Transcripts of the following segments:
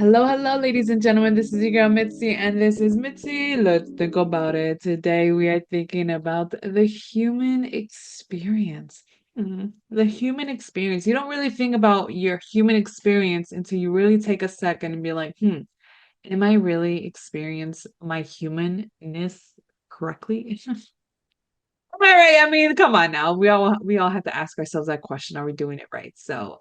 Hello, ladies and gentlemen. This is your girl Mitzi, and this is Mitzi. Let's think about it. Today, we are thinking about the human experience. The human experience. You don't really think about your human experience until you really take a second and be like, am I really experience my humanness correctly? Am I right? I mean, come on now. We all have to ask ourselves that question. Are we doing it right? So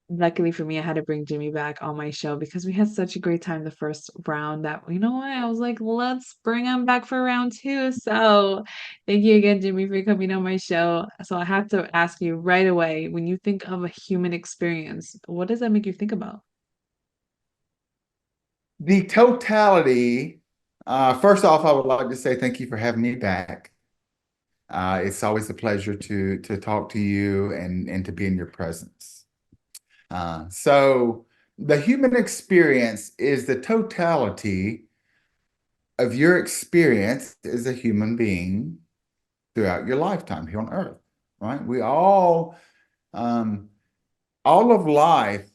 luckily for me, I had to bring Jimmy back on my show because we had such a great time the first round that, you know what? I was like, let's bring him back for round two. So thank you again, Jimmy, for coming on my show. So I have to ask you right away, when you think of a human experience, what does that make you think about? The totality, first off, I would like to say thank you for having me back. It's always a pleasure to talk to you and to be in your presence. So the human experience is the totality of your experience as a human being throughout your lifetime here on Earth, right? Um, all of life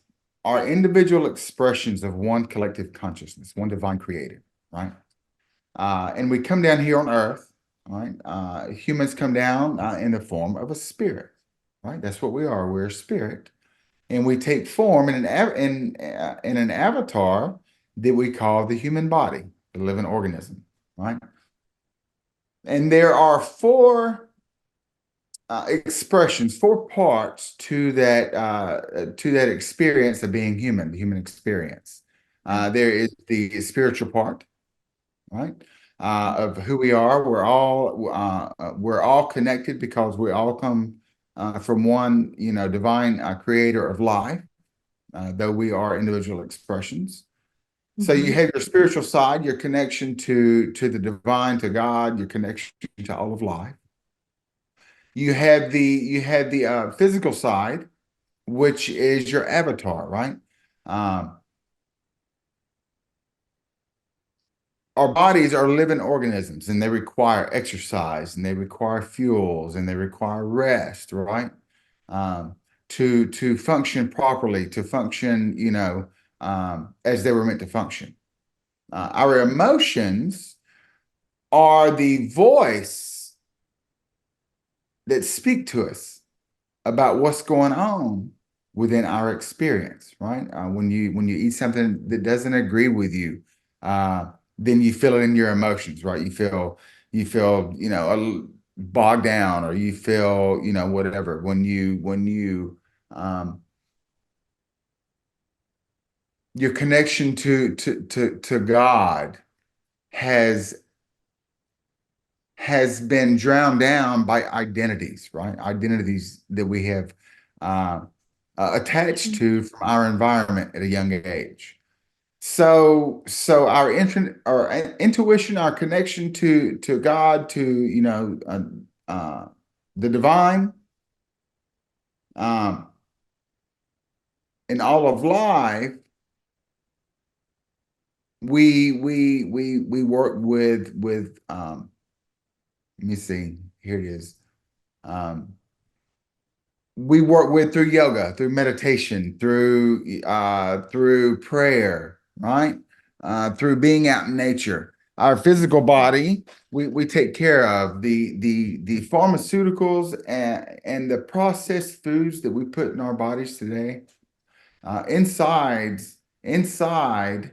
are individual expressions of one collective consciousness, one divine creator, right? And we come down here on Earth, right? Humans come down in the form of a spirit, right? That's what we are. We're a spirit, and we take form in an avatar that we call the human body, the living organism, right? And there are four expressions, four parts to that experience of being human, the human experience. There is the spiritual part, right? Of who we are. We're all connected because we all come from one, divine creator of life, though we are individual expressions. So you Mhm. have your spiritual side, your connection to the divine, to God, your connection to all of life. You have the physical side, which is your avatar, right? Um, our bodies are living organisms and they require exercise and they require fuels and they require rest, right? Um, to function properly, to function, as they were meant to function. Our emotions are the voice that speak to us about what's going on within our experience, right? When you eat something that doesn't agree with you, uh, then you feel it in your emotions, right? You feel bogged down, or you feel whatever. When you your connection to God has has been drowned down by identities, right? Identities that we have uh, attached to from our environment at a young age. So our intuition, our connection to God, to the divine, um, in all of life, we work with. Let me see. Here it is. Um, we work with through yoga, through meditation, through prayer, right? Through being out in nature. Our physical body, we take care of the pharmaceuticals and the processed foods that we put in our bodies today. Uh, inside inside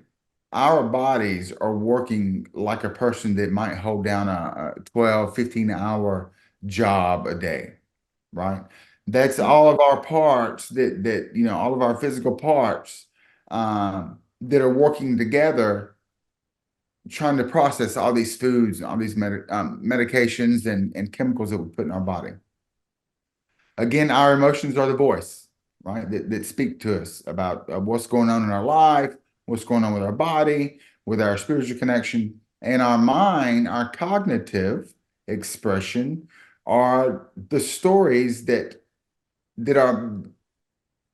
our bodies are working like a person that might hold down a 12, 15 hour job a day, right? That's all of our parts all of our physical parts that are working together, trying to process all these foods and all these medications and chemicals that we put in our body. Again, our emotions are the voice, right? That speak to us about what's going on in our life, what's going on with our body, with our spiritual connection, and our mind, our cognitive expression are the stories that our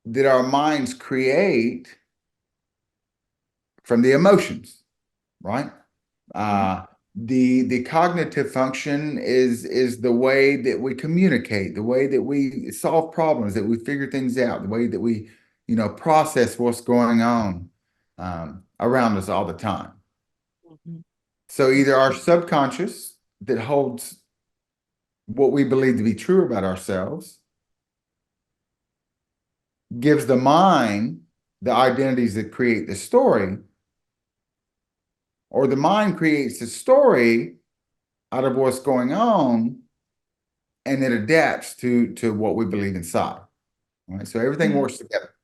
that our minds create from the emotions, right? Uh, the cognitive function is the way that we communicate, the way that we solve problems, that we figure things out, the way that we process what's going on. around us all the time. Mhm. So either our subconscious that holds what we believe to be true about ourselves gives the mind the identities that create the story, or the mind creates the story out of what's going on and it adapts to what we believe inside. All right. So everything Yeah. works together.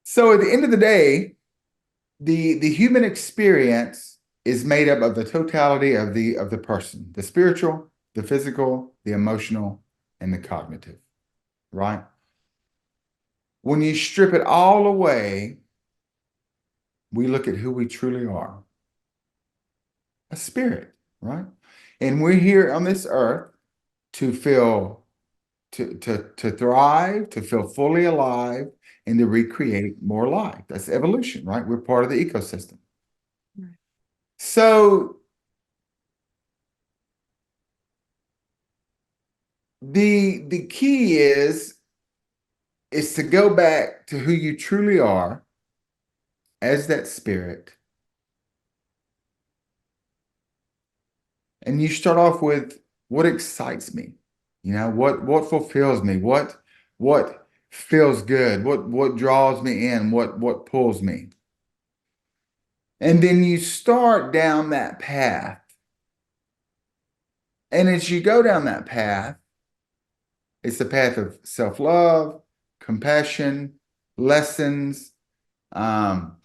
So at the end of the day, the human experience is made up of the totality of the person, the spiritual, the physical, the emotional, and the cognitive, right? When you strip it all away, we look at who we truly are, a spirit, right? And we're here on this earth to feel to thrive, to feel fully alive, and to recreate more life. That's evolution, right? We're part of the ecosystem. Right. So the key is to go back to who you truly are as that spirit. And you start off with what excites me, what fulfills me, what feels good, what draws me in, what pulls me. And then you start down that path. And as you go down that path, it's the path of self-love, compassion, lessons, um,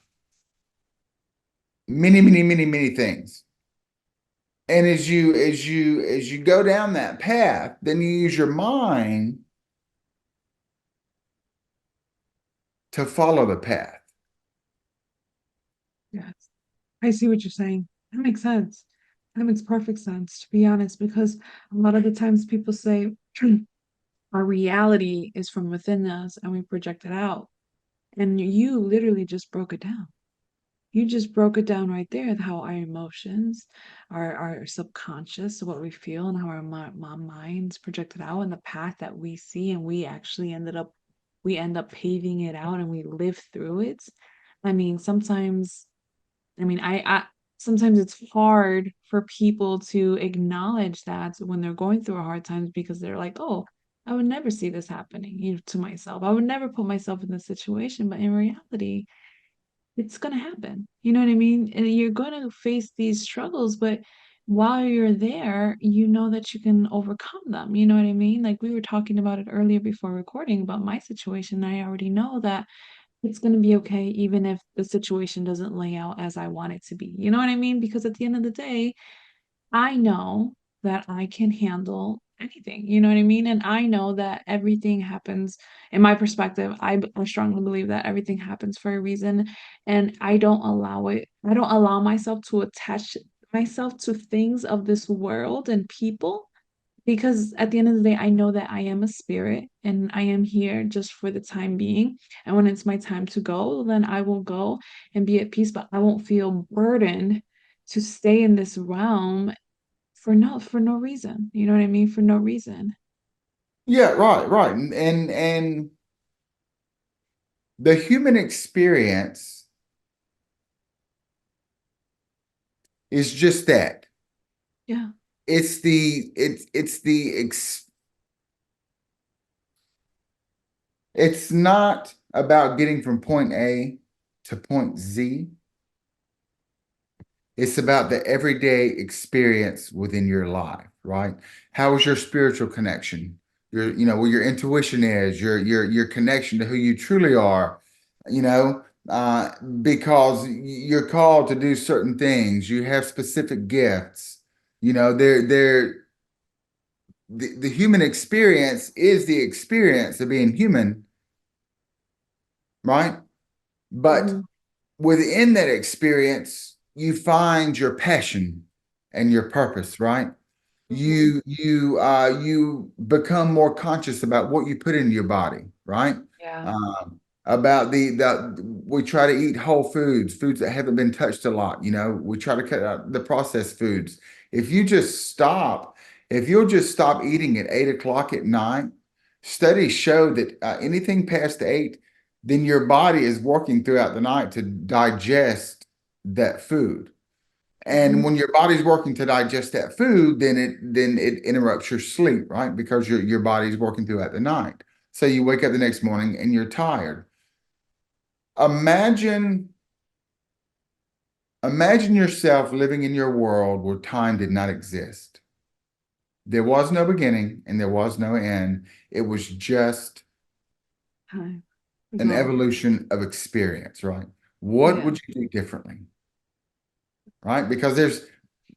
many things. And as you go down that path, then you use your mind to follow the path. Yes. I see what you're saying. That makes sense. That makes perfect sense, to be honest, because a lot of the times people say our reality is from within us and we project it out. And you literally just broke it down. You just broke it down right there, how our emotions, our subconscious, what we feel, and how our minds project it out, and the path that we see, and we end up paving it out, and we live through it. I mean, sometimes, I sometimes it's hard for people to acknowledge that when they're going through a hard times because they're like, oh, I would never see this happening, to myself. I would never put myself in this situation, but in reality it's gonna happen. You know what I mean? And you're gonna face these struggles, but while you're there, you know that you can overcome them. You know what I mean? Like we were talking about it earlier before recording about my situation. I already know that it's gonna be okay, even if the situation doesn't lay out as I want it to be. You know what I mean? Because at the end of the day, I know that I can handle anything, you know what I mean? And I know that everything happens, in my perspective, I strongly believe that everything happens for a reason, and I don't allow myself to attach myself to things of this world and people, because at the end of the day, I know that I am a spirit and I am here just for the time being. And when it's my time to go, then I will go and be at peace, but I won't feel burdened to stay in this realm for no reason. You know what I mean? For no reason. Yeah, right. And the human experience is just that. Yeah. It's not about getting from point A to point Z. It's about the everyday experience within your life, right? How is your spiritual connection? Where your intuition is, your connection to who you truly are, you know, because you're called to do certain things. You have specific gifts. The human experience is the experience of being human, right? But Mhm. within that experience, you find your passion and your purpose, right? Mhm. You become more conscious about what you put into your body, right? Yeah. About the we try to eat whole foods that haven't been touched a lot. We try to cut out the processed foods. If you just stop, if you'll just stop eating at 8 o'clock at night, studies show that anything past 8 then your body is working throughout the night to digest that food. And Mhm. when your body's working to digest that food, then it interrupts your sleep, right? Because your body's working throughout the night. So you wake up the next morning and you're tired. Imagine imagine yourself living in your world where time did not exist. There was no beginning and there was no end. It was just Time. an Go. evolution of experience, right? What Yeah. would you do differently? Right? Because there's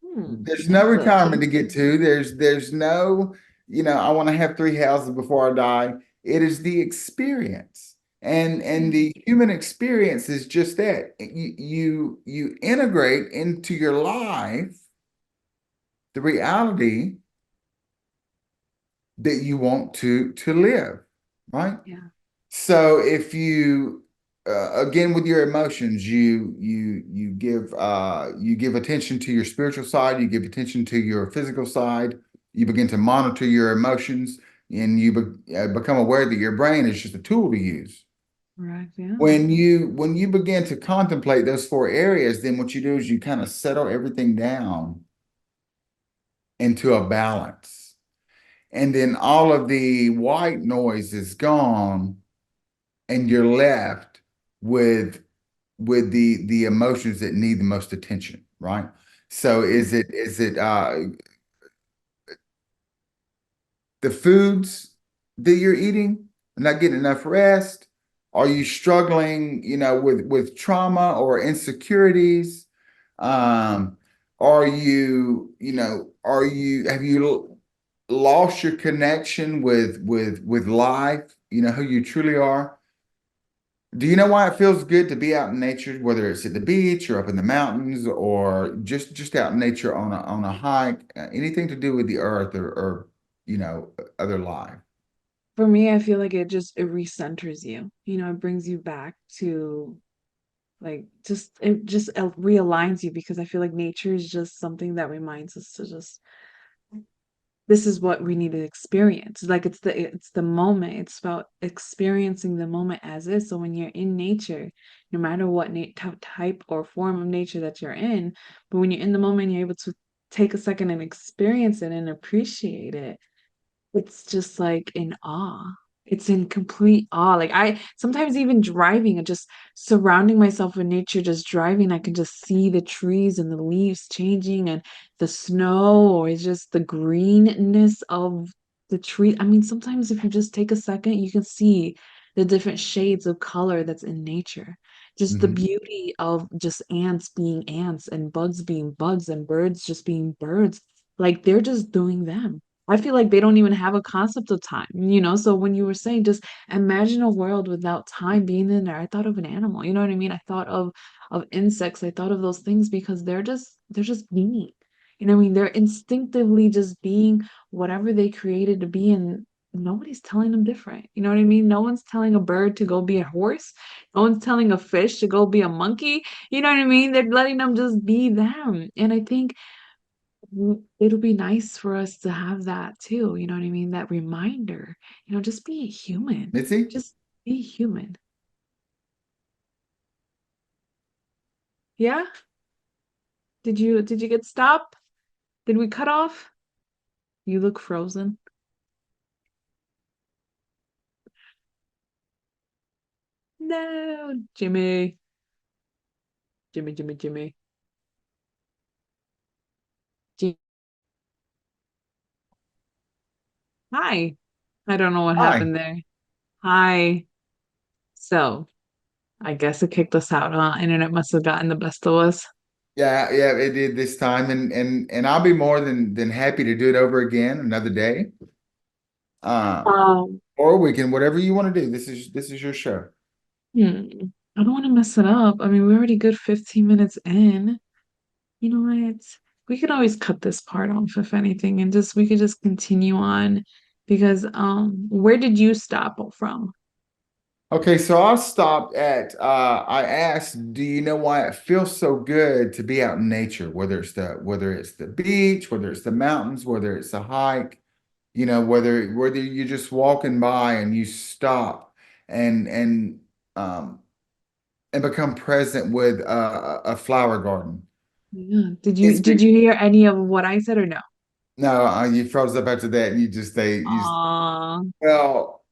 no That's a retirement deep to get to. There's no, I want to have three houses before I die. It is the experience. And one. the human experience is just that. You integrate into your life the reality that you want to live, right? Yeah. So if you again with your emotions, you give attention to your spiritual side, you give attention to your physical side, you begin to monitor your emotions, and become aware that your brain is just a tool to use. Right. Yeah. When you begin to contemplate those four areas, then what you do is you kind of settle everything down into a balance. And then all of the white noise is gone and you're left with the emotions that need the most attention, right? So is it the foods that you're eating, not getting enough rest? Are you struggling, with trauma or insecurities? Um, have you lost your connection with life, who you truly are? Do you know why it feels good to be out in nature, whether it's at the beach or up in the mountains or just out in nature on a hike, anything to do with the earth or other life? For me, I feel like it recenters you. It brings you back to like it just realigns you because I feel like nature is just something that reminds us to just this is what we need to experience. Like it's the moment. It's about experiencing the moment as is. So when you're in nature, no matter what type or form of nature that you're in, but when you're in the moment, you're able to take a second and experience it and appreciate it. It's just like in awe. It's in complete awe. Like I sometimes even driving and just surrounding myself with nature, just driving, I can just see the trees and the leaves changing and the snow or it's just the greenness of the tree. I mean, sometimes if you just take a second, you can see the different shades of color that's in nature. Just the Mhm. beauty of just ants being ants and bugs being bugs and birds just being birds. Like they're just doing them. I feel like they don't even have a concept of time. So when you were saying just imagine a world without time being in there, I thought of an animal. You know what I mean? I thought of insects. I thought of those things because they're just being. You know what I mean? They're instinctively just being whatever they created to be and nobody's telling them different. You know what I mean? No one's telling a bird to go be a horse. No one's telling a fish to go be a monkey. You know what I mean? They're letting them just be them. And I think it'll be nice for us to have that too, you know what I mean? That reminder, just be a human. Mitzi? Just be human. Yeah? Did you get stopped? Did we cut off? You look frozen. No, Jimmy. Jimmy, Jimmy, Jimmy. Ji- Hi. I don't know what Hi. happened there. Hi. So, I guess it kicked us out, huh? Internet must have gotten the best of us. Yeah, yeah, it did this time, and I'll be more than happy to do it over again another day. Uh, Um, or we can whatever you want to do. This is your show. hmm. I don't want to mess it up. I mean, we're already good 15 minutes in. You know what? We could always cut this part off if anything, and just we could just continue on because where did you stop from? Okay, so I stopped at I asked, do you know why it feels so good to be out in nature, whether it's the beach, whether it's the mountains, whether it's a hike, whether you're just walking by and you stop and um, and become present with a flower garden. Yeah. Did you It's did been you hear any of what I said or no? no, you froze up after that, and Aw. well,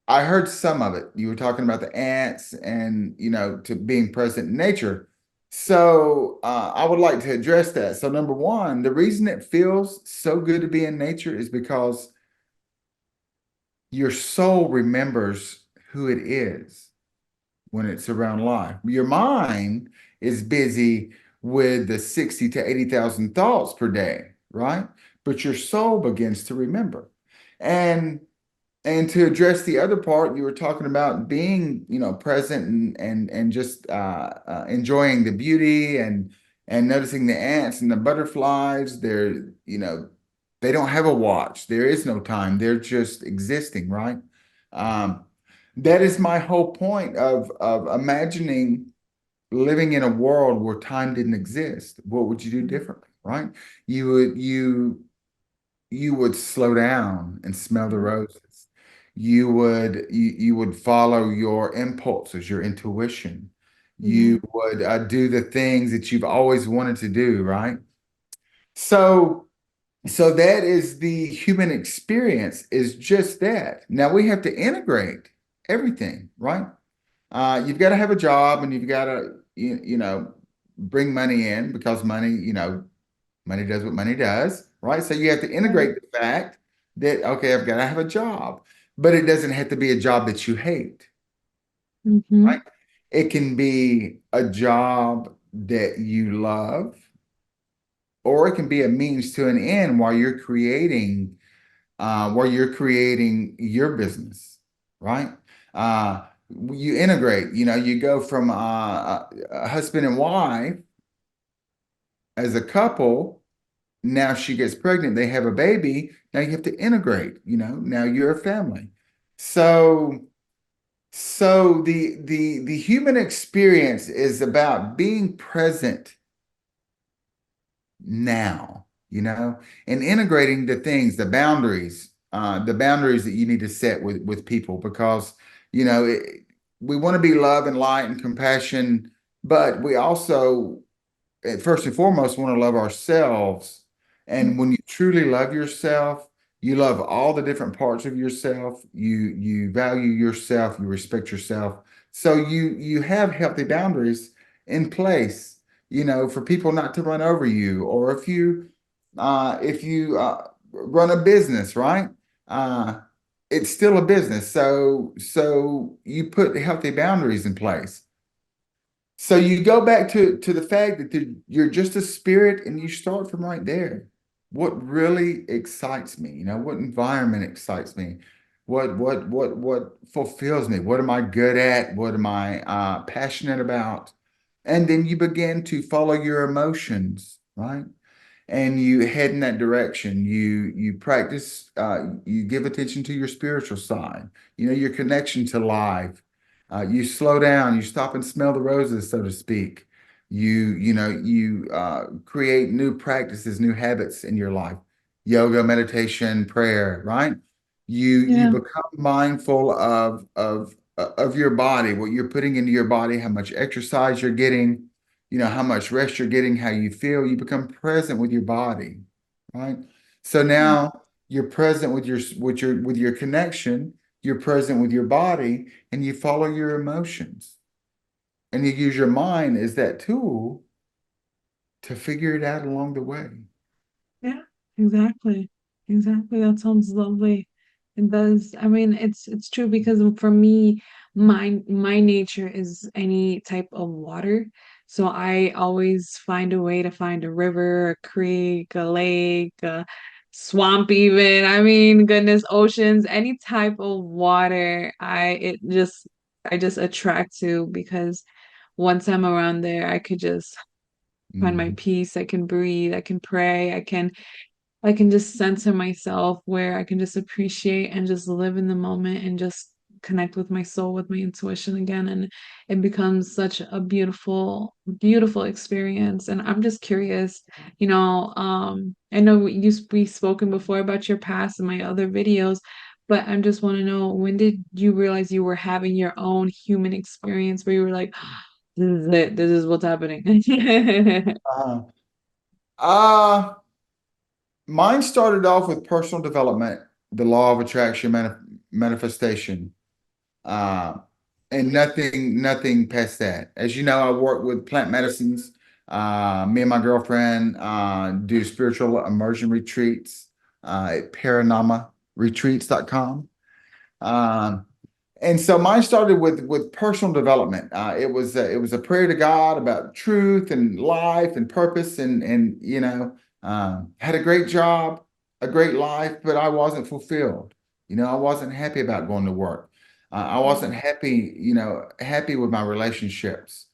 I heard some of it. You were talking about the ants and, to being present in nature. So I would like to address that. So number one, the reason it feels so good to be in nature is because your soul remembers who it is when it's around life. Your mind is busy with the 60 to 80,000 thoughts per day, right? But your soul begins to remember. And and to address the other part, you were talking about being, present and just enjoying the beauty and noticing the ants and the butterflies. They don't have a watch. There is no time. They're just existing, right? Um, that is my whole point of imagining living in a world where time didn't exist. What would you do differently, right? You would slow down and smell the roses. You would follow your impulses, your intuition. Yeah. You would do the things that you've always wanted to do, right? So that is the human experience is just that. Now we have to integrate everything, right? You've got to have a job and you've got to bring money in because money does what money does, right? So you have to Right. integrate the fact that, okay, I've got to have a job, but it doesn't have to be a job that you hate, right? Mm-hmm. It can be a job that you love, or it can be a means to an end while you're creating your business, right? Uh, you integrate, you go from a husband and wife as a couple. Now she gets pregnant, they have a baby. Now you have to integrate, now you're a family. So the human experience is about being present now, and integrating the boundaries that you need to set with people because, we want to be love and light and compassion, but we also first and foremost want to love ourselves. And when you truly love yourself, you love all the different parts of yourself. You value yourself, you respect yourself. So you have healthy boundaries in place, for people not to run over you, or if you run a business, right? Uh, it's still a business. So you put healthy boundaries in place. So you go back to the fact that you're just a spirit and you start from right there. What really excites me? What environment excites me? What fulfills me? What am I good at? What am I passionate about? And then you begin to follow your emotions, right? And you head in that direction. You practice, you give attention to your spiritual side, your connection to life. You slow down, you stop and smell the roses, so to speak. You create new practices, new habits in your life, yoga, meditation, prayer, right? You Yeah. become mindful of your body, what you're putting into your body, how much exercise you're getting, how much rest you're getting, how you feel. You become present with your body, right? So now you're present with your connection, you're present with your body, and you follow your emotions. And you use your mind as that tool to figure it out along the way. Yeah, exactly. Exactly. That sounds lovely. It does. I mean, it's true because for me, my nature is any type of water. So I always find a way to find a river, a creek, a lake, a swamp even. I mean, goodness, oceans, any type of water, I just attract to because once I'm around there, I could just find my Mhm. peace. I can breathe. I can pray. I can just center myself where I can just appreciate and just live in the moment and just connect with my soul, with my intuition again. And it becomes such a beautiful, beautiful experience. And I'm just curious, I know we spoken before about your past in my other videos, But I just want to know, when did you realize you were having your own human experience where you were like, this is it, this is what's happening? Uh, uh, Mine started off with personal development, the law of attraction, manifestation, uh, and nothing past that. As you know, I work with plant medicines. Me and my girlfriend do spiritual immersion retreats at paranamaretreats.com. Um, and so mine started with personal development. It was a prayer to God about truth and life and purpose, and had a great job, a great life, but I wasn't fulfilled. I wasn't happy about going to work. I wasn't happy, happy with my relationships.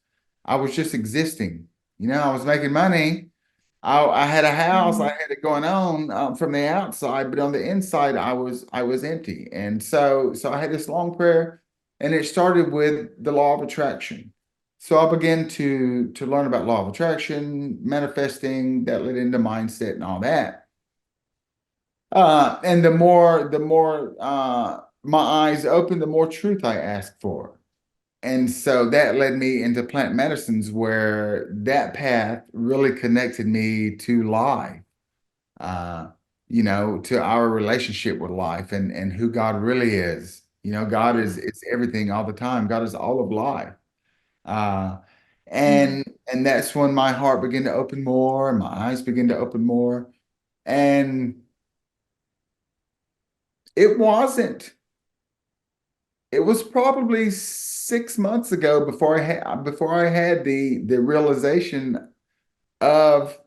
I was just existing. I was making money. I had a house, I Mm. had it going on from the outside, but on the inside, I was empty. And so I had this long prayer, and it started with the law of attraction. So I began to learn about law of attraction, manifesting, that led into mindset and all that. And the more my eyes opened, the more truth I asked for. And so that led me into plant medicines, where that path really connected me to life, uh, to our relationship with life, and who God really is. God is everything all the time. God is all of life. Uh, Mm. and that's when my heart began to open more, and my eyes began to open more. And it wasn't, it was probably 6 months ago before I had the realization of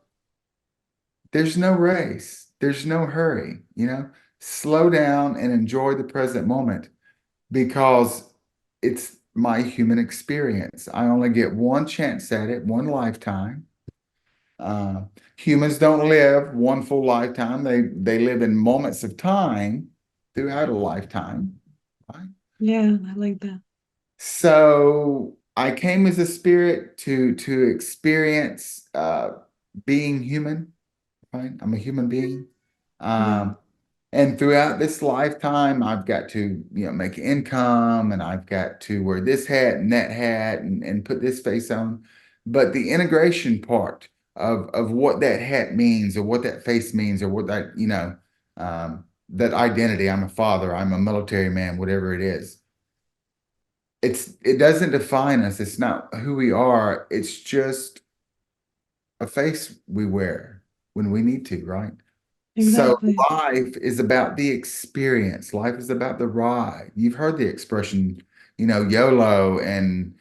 there's no race, there's no hurry, slow down and enjoy the present moment, because it's my human experience. I only get one chance at it, one lifetime. Uh, Humans don't live one full lifetime. They live in moments of time throughout a lifetime, right? Yeah, I like that. So I came as a spirit to experience being human, right? I'm a human being. Yeah. Um, and throughout this lifetime, I've got to, make income, and I've got to wear this hat and that hat, and put this face on. But the integration part of what that hat means, or what that face means, or what that identity, I'm a father, I'm a military man, whatever it is. It doesn't define us. It's not who we are. It's just a face we wear when we need to, right? So Exactly. life is about the experience. Life is about the ride. You've heard the expression, YOLO, and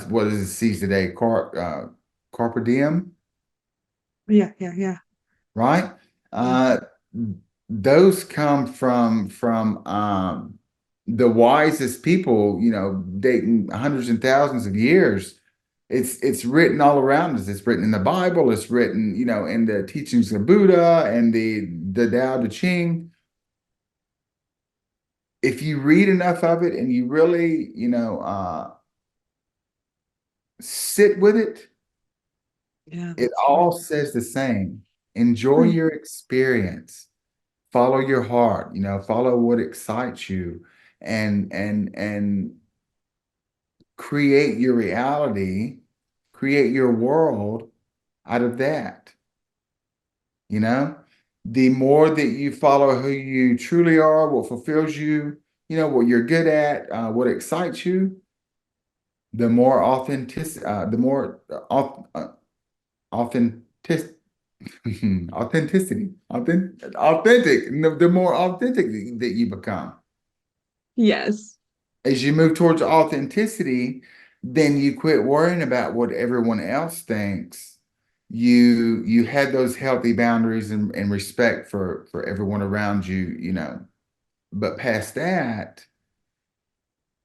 what is it, seize the day, carpe diem, Yeah, yeah, yeah, right? yeah. Uh, those come from the wisest people, dating hundreds and thousands of years. It's written all around us. It's written in the Bible. It's written, in the teachings of Buddha and the Tao Te Ching. If you read enough of it and you really, sit with it, Yeah, it that's all true. says the same. Enjoy Mm. your experience. Follow your heart, follow what excites you, and create your reality, create your world out of that. You know, the more that you follow who you truly are, what fulfills you, what you're good at, what excites you, the more authentic, authentic, the more authentic that you become. Yes, As you move towards authenticity, then you quit worrying about what everyone else thinks. You had those healthy boundaries and respect for everyone around you, but past that,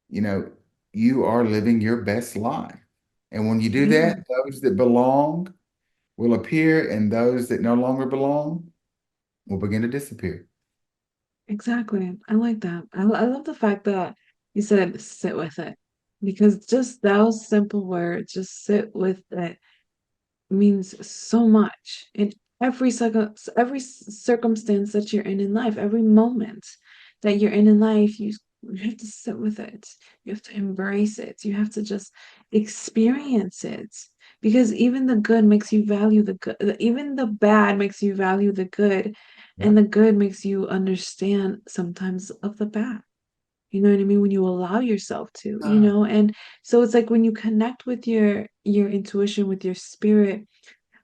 you know, you are living your best life. And when you do yeah, that, those that belong will appear, and those that no longer belong will begin to disappear. exactly. I like that. I love the fact that you said sit with it, because just those simple words, just sit with it, means so much. every circumstance that you're in life, every moment that you're in life, you have to sit with it. You have to embrace it. You have to just experience it. Because even the good makes you value the good. Even the bad makes you value the good. Yeah. And the good makes you understand sometimes of the bad. You know what I mean? When you allow yourself to, and so it's like when you connect with your intuition, with your spirit.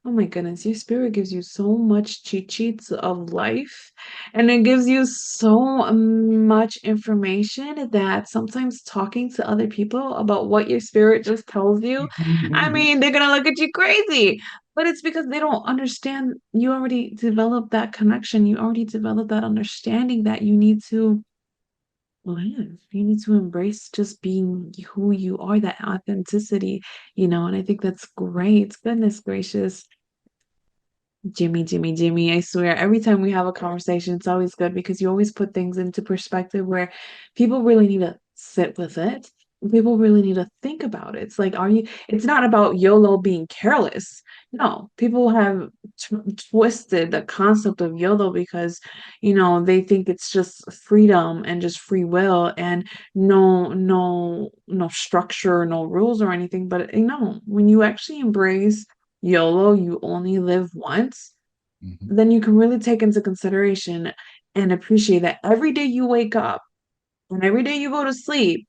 Oh my goodness, your spirit gives you so much cheat sheets of life, and it gives you so much information that sometimes talking to other people about what your spirit just tells you, I mean, they're gonna look at you crazy. But it's because they don't understand. You already developed that connection. You already developed that understanding that you need to live. You need to embrace just being who you are, that authenticity, and I think that's great. Goodness gracious. Jimmy, Jimmy, Jimmy, I swear, every time we have a conversation, it's always good because you always put things into perspective where people really need to sit with it. People really need to think about it. It's like, it's not about YOLO being careless. No, people have twisted the concept of YOLO because, they think it's just freedom and just free will and no structure, no rules or anything. But no, when you actually embrace YOLO, you only live once, Mhm. then you can really take into consideration and appreciate that every day you wake up and every day you go to sleep,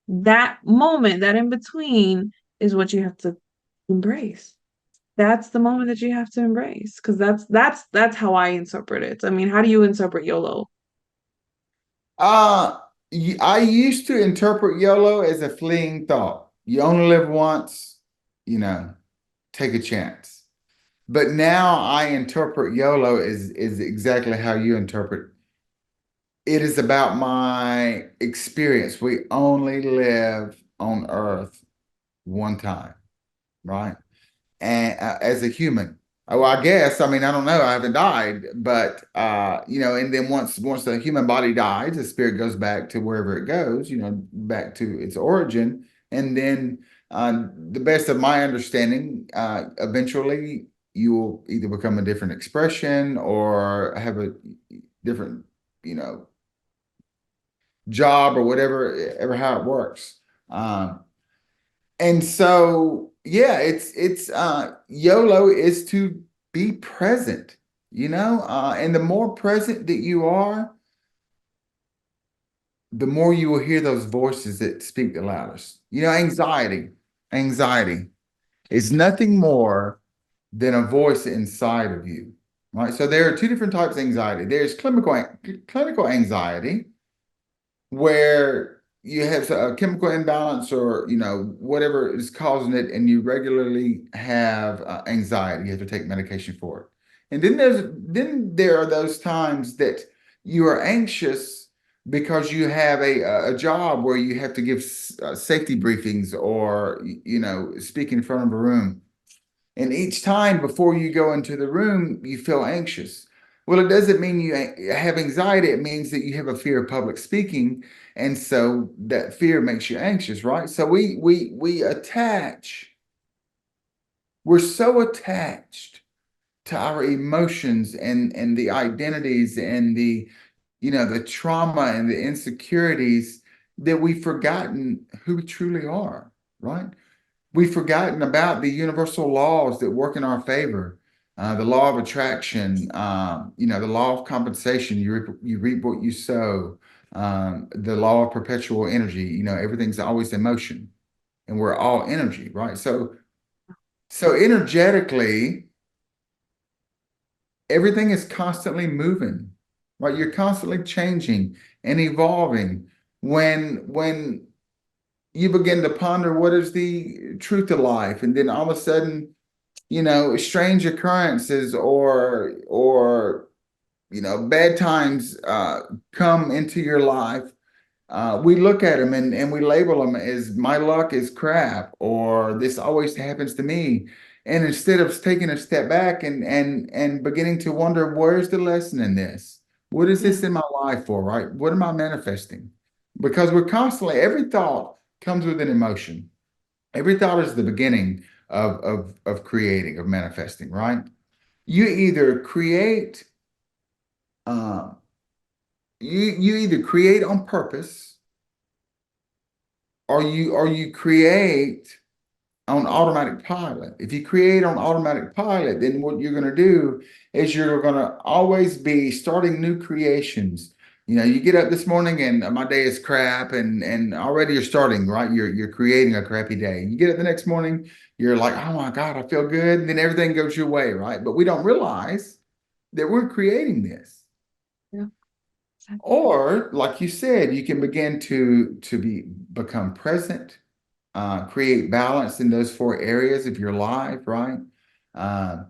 that moment, that in between is what you have to embrace. That's the moment that you have to embrace because that's how I interpret it. I mean, how do you interpret YOLO? Uh, I used to interpret YOLO as a fleeting thought. You only live once, you know, take a chance. But now I interpret YOLO is exactly how you interpret. It is about my experience. We only live on Earth one time, right? And as a human. Oh, I guess. I mean, I don't know. I haven't died, but and then once the human body dies, the spirit goes back to wherever it goes, back to its origin, and then the best of my understanding, eventually you will either become a different expression or have a different, you know, job or whatever, ever how it works. And so, yeah, it's YOLO is to be present, and the more present that you are, the more you will hear those voices that speak the loudest. Anxiety is nothing more than a voice inside of you, right? So there are two different types of anxiety. There's clinical anxiety, where you have a chemical imbalance or whatever is causing it, and you regularly have anxiety. You have to take medication for it. And then there are those times that you are anxious because you have a job where you have to give safety briefings or speak in front of a room, and each time before you go into the room, you feel anxious. Well, it doesn't mean you have anxiety. It means that you have a fear of public speaking. And so that fear makes you anxious, right? So we're so attached to our emotions and the identities and the trauma and the insecurities that we've forgotten who we truly are, right? We've forgotten about the universal laws that work in our favor. The law of attraction, the law of compensation, you reap what you sow, the law of perpetual energy, everything's always in motion and we're all energy, right? So energetically, everything is constantly moving, right? You're constantly changing and evolving. When you begin to ponder what is the truth of life, and then all of a sudden, strange occurrences or bad times come into your life. We look at them and we label them as my luck is crap or this always happens to me. And instead of taking a step back and beginning to wonder, where's the lesson in this? What is Yeah. this in my life for, right? What am I manifesting? Because we're constantly, every thought comes with an emotion. Every thought is the beginning of creating, of manifesting, right? You either create, uh, you either create on purpose, or you create on automatic pilot. If you create on automatic pilot, then what you're going to do is you're going to always be starting new creations. You know, you get up this morning and my day is crap, and already you're starting, right? You're creating a crappy day. You get up the next morning, you're like, oh my God, I feel good, and then everything goes your way, right? But we don't realize that we're creating this. Yeah, exactly. Or, like you said, you can begin to become present, create balance in those four areas of your life, right? Uh,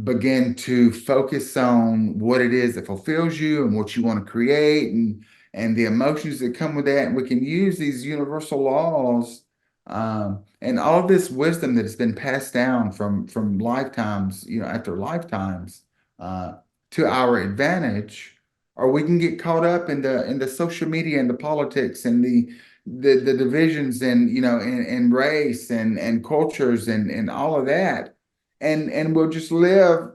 Begin to focus on what it is that fulfills you and what you want to create, and the emotions that come with that. And we can use these universal laws, and all of this wisdom that has been passed down from lifetimes, after lifetimes, uh, to our advantage. Or we can get caught up in the social media and the politics and the divisions, and and race and cultures and all of that, and we'll just live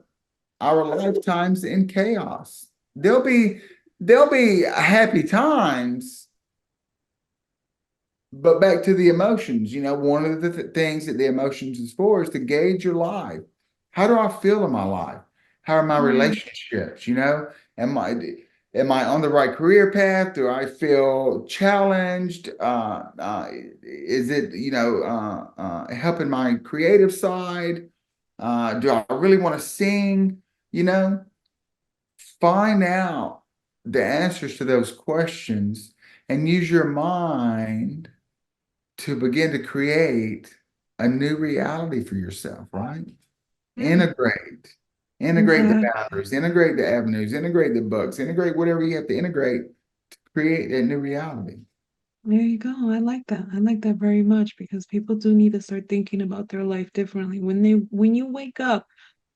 our lifetimes in chaos. There'll be happy times, but back to the emotions. One of the things that the emotions is for is to gauge your life. How do I feel in my life? How are my Mm, relationships? Am I am I on the right career path? Do I feel challenged? Is it helping my creative side? Do I really want to sing? You know, find out the answers to those questions and use your mind to begin to create a new reality for yourself, right? mm, Integrate, integrate the exactly. boundaries, integrate the avenues, integrate the books, integrate whatever you have to integrate to create that new reality. There you go. I like that. I like that very much because people do need to start thinking about their life differently. When you wake up,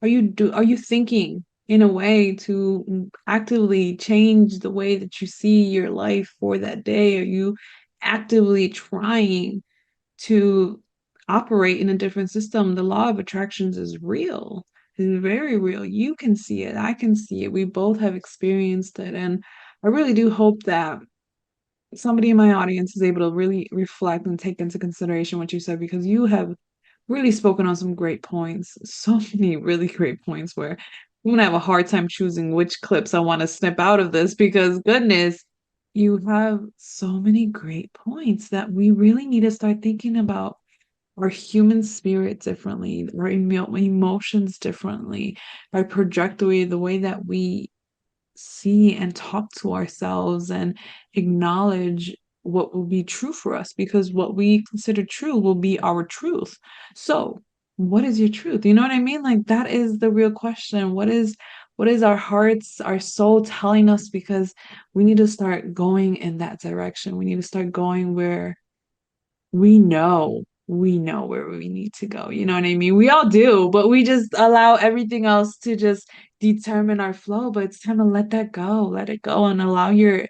are you thinking in a way to actively change the way that you see your life for that day? Are you actively trying to operate in a different system? The law of attractions is real. It's very real. You can see it. I can see it. We both have experienced it. And I really do hope that somebody in my audience is able to really reflect and take into consideration what you said because you have really spoken on some great points, so many really great points where I'm gonna have a hard time choosing which clips I want to snip out of this because goodness, you have so many great points that we really need to start thinking about our human spirit differently, our emotions differently, our trajectory, the way that we see and talk to ourselves and acknowledge what will be true for us because what we consider true will be our truth. So, what is your truth? You know what I mean? Like that is the real question. What is our hearts, our soul telling us because we need to start going in that direction. We need to start going where we know where we need to go. You know what I mean? We all do, but we just allow everything else to just determine our flow. But it's time to let that go, let it go, and allow your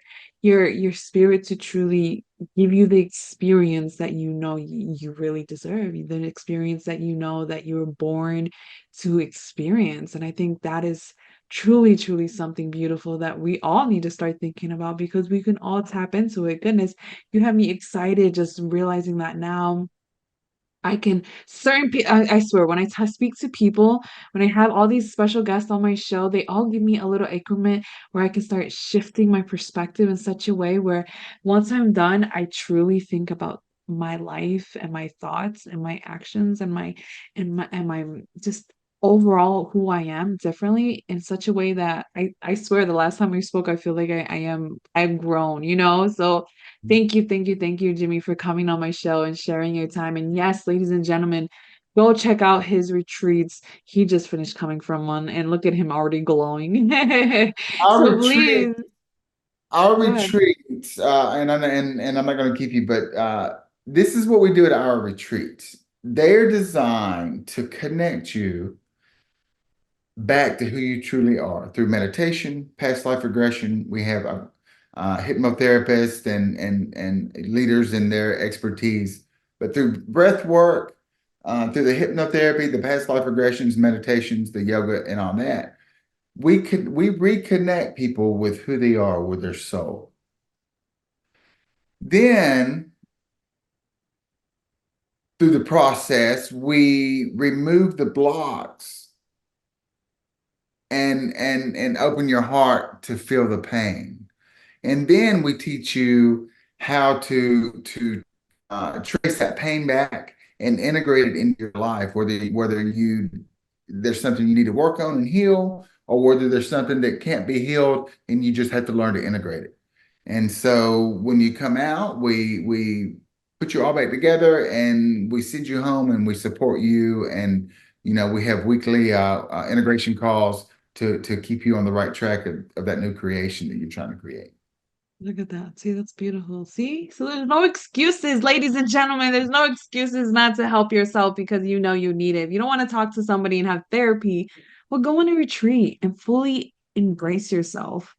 spirit to truly give you the experience that you know you really deserve, the experience that you know that you were born to experience. And I think that is truly, truly something beautiful that we all need to start thinking about because we can all tap into it. Goodness, you have me excited just realizing that now. I can I swear when speak to people, when I have all these special guests on my show, they all give me a little increment where I can start shifting my perspective in such a way where once I'm done, I truly think about my life and my thoughts and my actions and my just overall who I am differently in such a way that I swear the last time we spoke, I feel like I've grown, you know? So thank you, thank you, thank you, Jimmy, for coming on my show and sharing your time. And yes, ladies and gentlemen, go check out his retreats. He just finished coming from one, and look at him already glowing. Our So retreat, please, our go ahead. retreats, and I'm not going to keep you, but this is what we do at our retreats. They're designed to connect you back to who you truly are through meditation, past life regression. We have hypnotherapists and leaders in their expertise, but through breath work, through the hypnotherapy, the past life regressions, meditations, the yoga, and all that, we reconnect people with who they are, with their soul. Then through the process, we remove the blocks and open your heart to feel the pain. And then we teach you how to trace that pain back and integrate it into your life, whether you there's something you need to work on and heal, or whether there's something that can't be healed and you just have to learn to integrate it. And so when you come out, we put you all back together and we send you home and we support you. And we have weekly integration calls to keep you on the right track of that new creation that you're trying to create. Look at that. See, that's beautiful. See? So there's no excuses, ladies and gentlemen. There's no excuses not to help yourself because you know you need it. If you don't want to talk to somebody and have therapy, well, go on a retreat and fully embrace yourself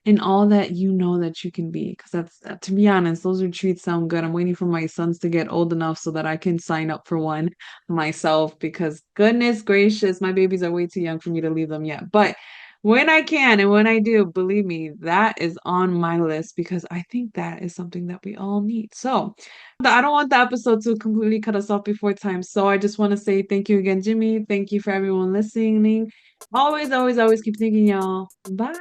and all that you know that you can be. Because to be honest, those retreats sound good. I'm waiting for my sons to get old enough so that I can sign up for one myself because goodness gracious, my babies are way too young for me to leave them yet. But when I can and when I do, believe me, that is on my list because I think that is something that we all need. So, I don't want the episode to completely cut us off before time. So, I just want to say thank you again, Jimmy. Thank you for everyone listening. Always, always, always keep thinking, y'all. Bye.